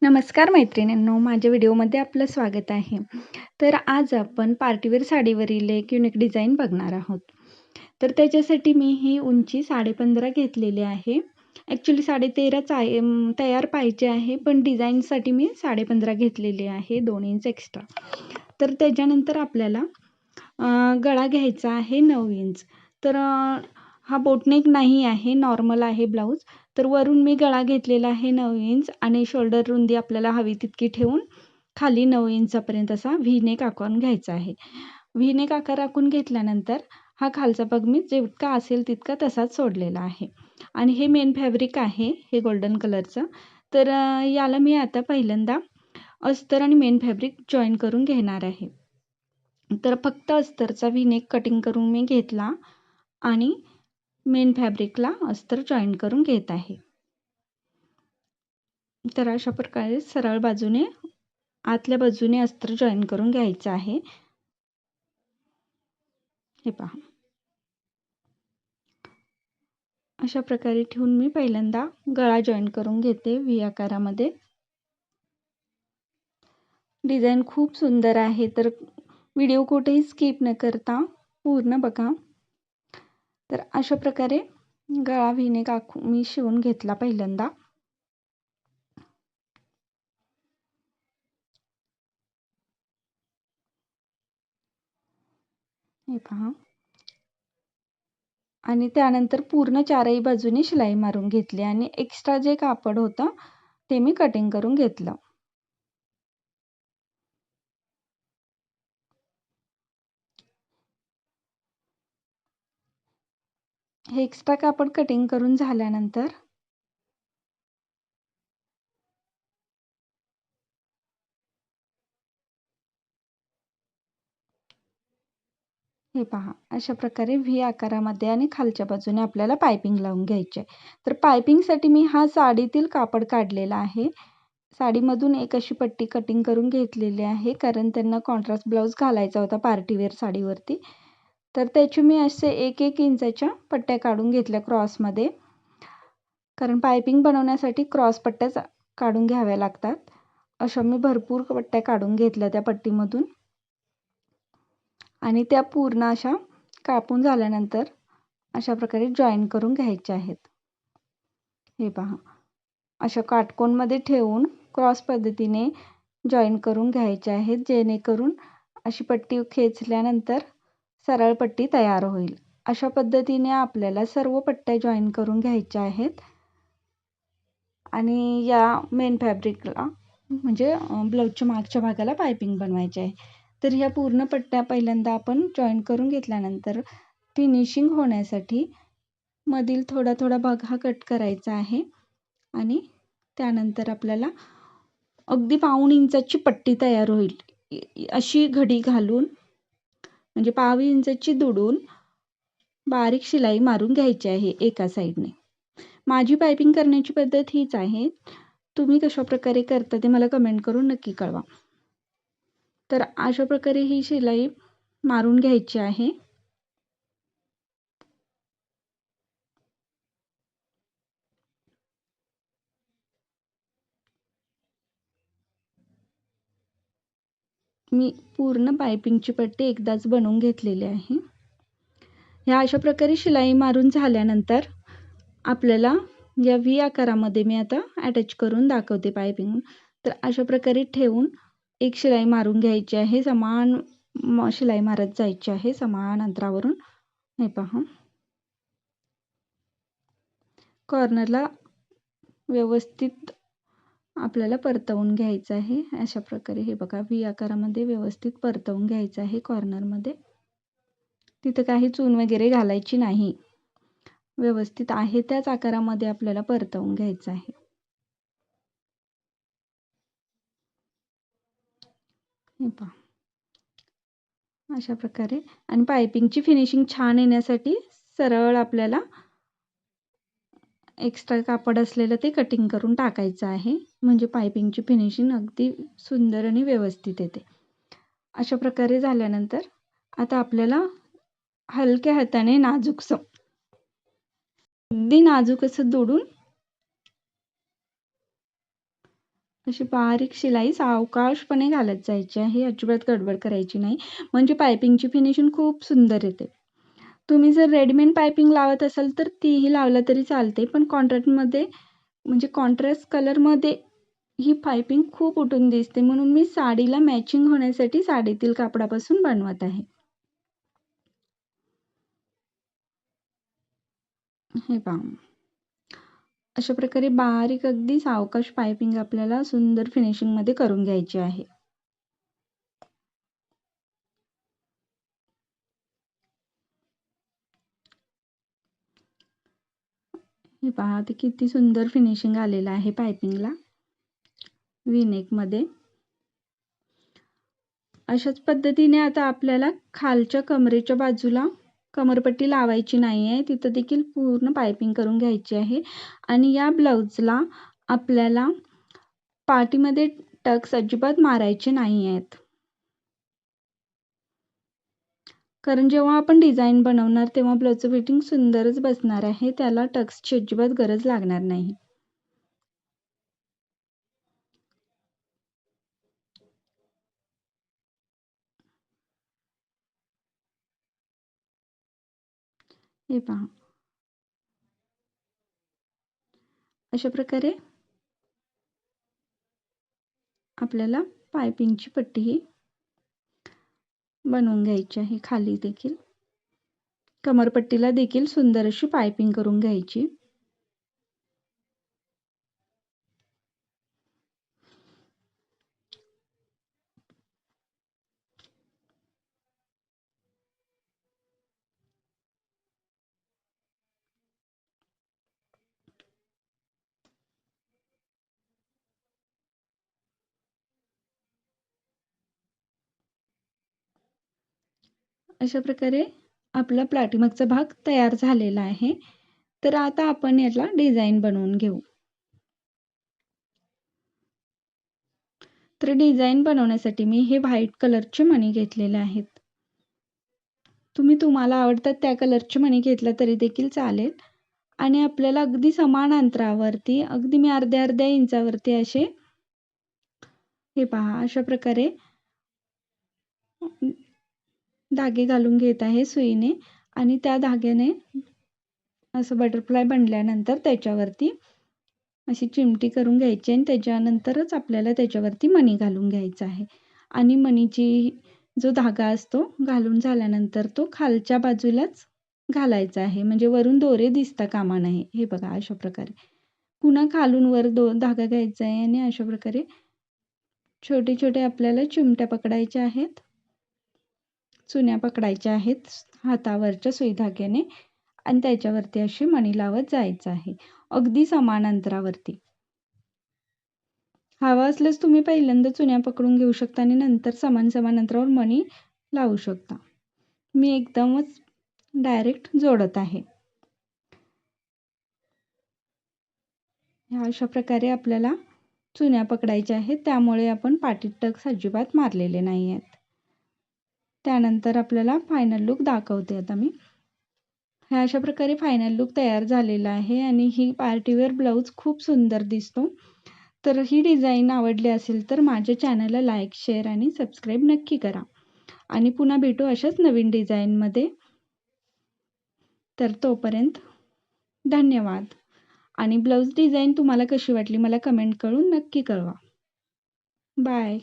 नमस्कार मैत्रिणींनो, माझ्या व्हिडिओमध्ये आपलं स्वागत आहे. तर आज आपण पार्टीवेअर साडीवरील एक युनिक डिझाईन बघणार आहोत. तर त्याच्यासाठी मी ही उंची 15.5 घेतलेली आहे. ॲक्च्युली 13.5 आहे, तयार पाहिजे आहे, पण डिझाईनसाठी मी 15.5 घेतलेली आहे, 2 इंच एक्स्ट्रा. तर त्याच्यानंतर आपल्याला गळा घ्यायचा आहे 9 इंच. तर हा बोटनेक नाही आहे, नॉर्मल आहे ब्लाऊज. तर वरून मी गळा घेतलेला आहे 9 इंच आणि शोल्डर रुंदी आपल्याला हवी तितकी ठेवून खाली 9 इंचापर्यंत असा व्ही नेक आखून घ्यायचा आहे. व्ही नेक आकार आखून घेतल्यानंतर हा खालचा पग मी जितका असेल तितका तसाच सोडलेला आहे. आणि हे मेन फॅब्रिक आहे, हे गोल्डन कलरचं. तर याला मी आता पहिल्यांदा अस्तर आणि मेन फॅब्रिक जॉईन करून घेणार आहे. तर फक्त अस्तरचा व्ही नेक कटिंग करून मी घेतला आणि मेन फॅब्रिकला अस्तर जॉईन करून घेत आहे. तर अशा प्रकारे सरळ बाजूने आतल्या बाजूने अस्तर जॉईन करून घ्यायचं आहे. हे पहा, अशा प्रकारे ठेवून मी पहिल्यांदा गळा जॉईन करून घेते व्ही आकारामध्ये. डिझाईन खूप सुंदर आहे, तर व्हिडिओ कुठेही स्किप न करता पूर्ण बघा. तर अशा प्रकारे गळा व्ही नेक मी शिवून घेतला पहिल्यांदा. हे पहा, आणि त्यानंतर पूर्ण चारही बाजूने शिलाई मारून घेतली आणि एक्स्ट्रा जे कापड होतं ते मी कटिंग करून घेतलं. हे एक्स्ट्रा कापड कटिंग करून झाल्यानंतर हे पहा, अशा प्रकारे व्ही आकारामध्ये आणि खालच्या बाजूने आपल्याला पायपिंग लावून घ्यायची आहे. तर पायपिंगसाठी मी हा साडीतील कापड काढलेला आहे. साडीमधून एक अशी पट्टी कटिंग करून घेतलेली आहे, कारण त्यांना कॉन्ट्रास्ट ब्लाऊज घालायचा होता पार्टीवेअर साडीवरती. तर त्याची मी असे 1-1 इंचाच्या पट्ट्या काढून घेतल्या क्रॉसमध्ये, कारण पायपिंग बनवण्यासाठी क्रॉस पट्ट्याच काढून घ्याव्या लागतात. अशा मी भरपूर पट्ट्या काढून घेतल्या त्या पट्टीमधून आणि त्या पूर्ण अशा कापून झाल्यानंतर अशा प्रकारे जॉईन करून घ्यायच्या आहेत. हे पहा, अशा काटकोनमध्ये ठेवून क्रॉस पद्धतीने जॉईन करून घ्यायचे आहेत, जेणेकरून अशी पट्टी खेचल्यानंतर सरळ पट्टी तयार होईल. अशा पद्धतीने आपल्याला सर्व पट्ट्या जॉईन करून घ्यायच्या आहेत आणि या मेन फॅब्रिकला म्हणजे ब्लाऊजच्या मागच्या भागाला पायपिंग बनवायची आहे. तर ह्या पूर्ण पट्ट्या पहिल्यांदा आपण जॉईन करून घेतल्यानंतर फिनिशिंग होण्यासाठी मधील थोडा थोडा भाग हा कट करायचा आहे आणि त्यानंतर आपल्याला अगदी पाऊण इंचाची पट्टी तयार होईल अशी घडी घालून, म्हणजे पाव इंचाची दुडून बारीक शिलाई मारून घ्यायची आहे एका साईडने. माझी पायपिंग करण्याची पद्धत हीच आहे. तुम्ही कशा प्रकारे करता ते मला कमेंट करून नक्की कळवा. तर अशा प्रकारे ही शिलाई मारून घ्यायची आहे. मी पूर्ण पायपिंगची पट्टी एकदाच बनवून घेतलेली आहे. ह्या अशा प्रकारे शिलाई मारून झाल्यानंतर आपल्याला या व्ही आकारामध्ये मी आता अटॅच करून दाखवते पायपिंग. तर अशा प्रकारे ठेवून एक शिलाई मारून घ्यायची आहे, समान शिलाई मारत जायची आहे समान अंतरावरून. हे पहा, कॉर्नरला व्यवस्थित आपल्याला परतवून घ्यायचं आहे. अशा प्रकारे हे बघा, व्ही आकारामध्ये व्यवस्थित परतवून घ्यायचं आहे कॉर्नरमध्ये. तिथं काही चून वगैरे घालायची नाही, व्यवस्थित आहे त्याच आकारामध्ये आपल्याला परतवून घ्यायचं आहे. हे पहा, अशा प्रकारे. आणि पायपिंगची फिनिशिंग छान येण्यासाठी सरळ आपल्याला एक्स्ट्रा कापड असलेलं ते कटिंग करून टाकायचं आहे, म्हणजे पायपिंगची फिनिशिंग अगदी सुंदर आणि व्यवस्थित येते. अशा प्रकारे झाल्यानंतर आता आपल्याला हलक्या हाताने अगदी नाजूक असं दुडून अशी बारीक शिलाई सावकाशपणे घालत जायची आहे, अजिबात गडबड करायची नाही, म्हणजे पायपिंगची फिनिशिंग खूप सुंदर येते. तुम्ही जर रेडीमेड पायपिंग लावत असाल तर तीही लावलं तरी चालते, पण कॉन्ट्रास्टमध्ये म्हणजे कॉन्ट्रास्ट कलरमध्ये ही पायपिंग खूप उठून दिसते, म्हणून मी साडीला मॅचिंग होण्यासाठी साडीतील कापडापासून बनवत आहे. हे पहा, अशा प्रकारे बारीक अगदी सावकाश पायपिंग आपल्याला सुंदर फिनिशिंगमध्ये करून घ्यायची आहे. हे पहा, ते किती सुंदर फिनिशिंग आलेलं आहे पायपिंगला व्ही नेकमध्ये. अशाच पद्धतीने आता आपल्याला खालच्या कमरेच्या बाजूला कमरपट्टी लावायची नाही आहे, तिथं देखील पूर्ण पायपिंग करून घ्यायची आहे. आणि या ब्लाऊजला आपल्याला पाठीमध्ये टक्स अजिबात मारायचे नाही आहेत, कारण जेव्हा आपण डिझाईन बनवणार तेव्हा ब्लाऊजचं फिटिंग सुंदरच बसणार आहे, त्याला टक्सची अजिबात गरज लागणार नाही. हे पहा, अशा प्रकारे आपल्याला पायपिंगची पट्टी बनवून घ्यायची आहे. खाली देखील कमरपट्टीला देखील सुंदर अशी पायपिंग करून घ्यायची. अशा प्रकारे आपला पाठीमागचा भाग तयार झालेला आहे. तर आता आपण याला डिझाईन बनवून घेऊ. तर डिझाईन बनवण्यासाठी मी हे व्हाईट कलरचे मणी घेतलेले आहेत. तुम्हाला आवडतात त्या कलरचे मणी घेतला तरी देखील चालेल. आणि आपल्याला अगदी समान अंतरावरती, अगदी मी अर्ध्या इंचावरती असे हे पहा, अशा प्रकारे धागे घालून घेत आहे सुईने. आणि त्या धाग्याने असं बटरफ्लाय बनल्यानंतर त्याच्यावरती अशी चिमटी करून घ्यायची आणि त्याच्यानंतरच आपल्याला त्याच्यावरती मणी घालून घ्यायचा आहे. आणि मणीची जो धागा असतो घालून झाल्यानंतर तो खालच्या बाजूलाच घालायचा आहे, म्हणजे वरून दोरे दिसता कामा नये. हे बघा, अशा प्रकारे पुन्हा खालून वर धागा घ्यायचा आहे आणि अशा प्रकारे छोटे छोटे आपल्याला चिमट्या पकडायच्या आहेत, चुन्या पकडायच्या आहेत हातावरच्या सुई धाग्याने आणि त्याच्यावरती अशी मणी लावत जायचं आहे, अगदी समान अंतरावरती. हवा असल्यास तुम्ही पहिल्यांदा चुन्या पकडून घेऊ शकता आणि नंतर समान अंतरावर मणी लावू शकता. मी एकदमच डायरेक्ट जोडत आहे. अशा प्रकारे आपल्याला चुन्या पकडायच्या आहेत, त्यामुळे आपण पाठीत टक्स अजिबात मारलेले नाही आहेत. त्यानंतर आपल्याला फायनल लुक दाखवते आता मी. अशा प्रकारे फायनल लुक तयार झालेला आहे आणि ही पार्टीवेअर ब्लाऊज खूप सुंदर दिसतो. तर ही डिझाईन आवडली असेल तर माझ्या चॅनलला लाईक, शेअर आणि सबस्क्राईब नक्की करा. आणि पुन्हा भेटू अशाच नवीन डिझाईनमध्ये. तर तोपर्यंत धन्यवाद. आणि ब्लाऊज डिझाईन तुम्हाला कशी वाटली मला कमेंट करून नक्की कळवा. बाय.